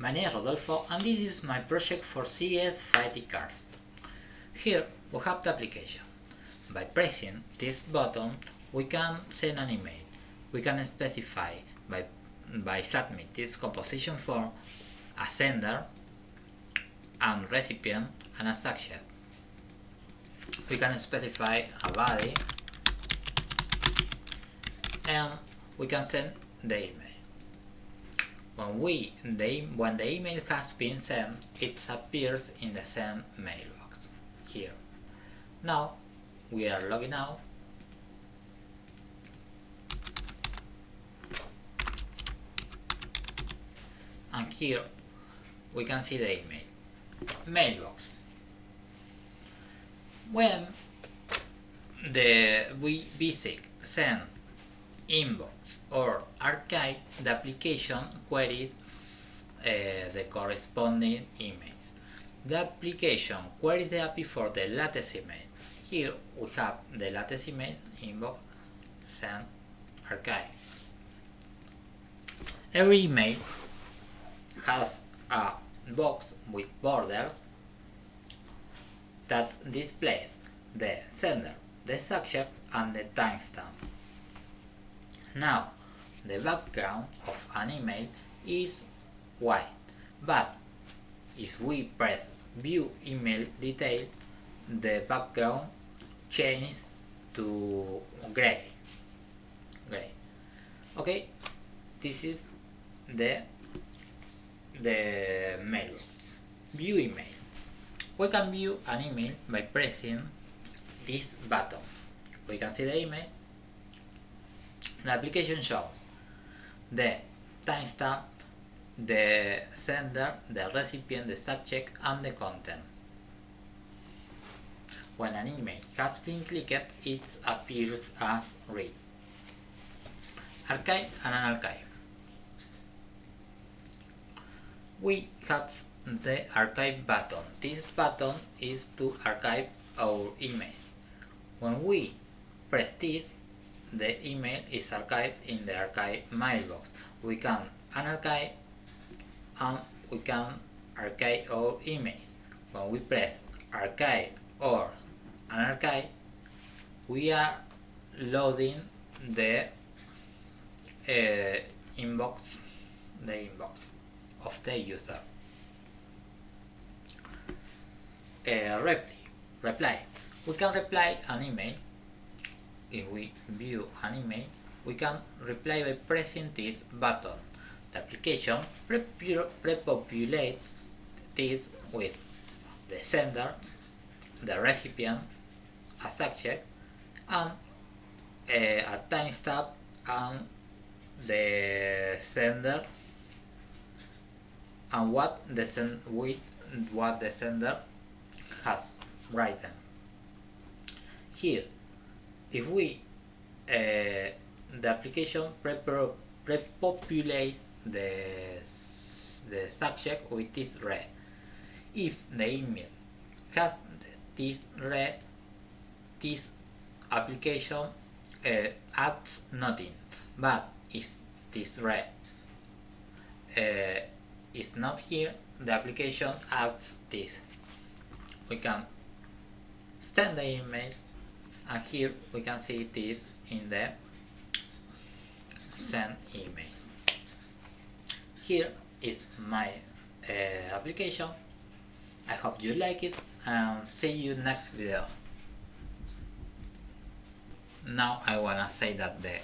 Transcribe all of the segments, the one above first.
My name is Rodolfo and this is my project for CS50 cars. Here we have the application. By pressing this button we can send an email. We can specify by submit this composition form a sender, a recipient and a subject. We can specify a body and we can send the email. When the email has been sent, it appears in the send mailbox here. Now we are logging out. And here we can see the email. Mailbox. When we visit send, inbox or archive, the application queries the corresponding emails. The application queries the API for the latest email. Here we have the latest email, inbox, send, archive. Every email has a box with borders that displays the sender, the subject and the timestamp. Now, the background of an email is white, but if we press View Email Detail, the background changes to gray. Okay, this is the mailbox. View email. We can view an email by pressing this button. We can see the email. The application shows the timestamp, the sender, the recipient, the subject, and the content. When an email has been clicked, it appears as read. Archive and unarchived. We have the archive button. This button is to archive our email. When we press this, the email is archived in the archive mailbox. We can unarchive and we can archive our emails. When we press archive or unarchive, we are loading the inbox of the user. Reply. We can reply an email. If we view an email, we can reply by pressing this button. The application pre-populates this with the sender, the recipient, a subject, and a timestamp and the sender and what the sender has written. Here, if we the application pre-populates the subject with this red. If the email has this red, this application adds nothing. But if this red is not here, the application adds this. We can send the email, and here we can see this in the send emails. Here is my application. I hope you like it and see you next video. Now I wanna say that the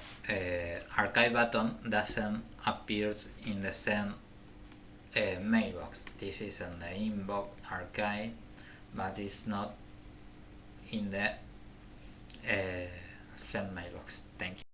archive button doesn't appear in the send mailbox. This is in the inbox archive, but it's not in the send mailbox. Thank you.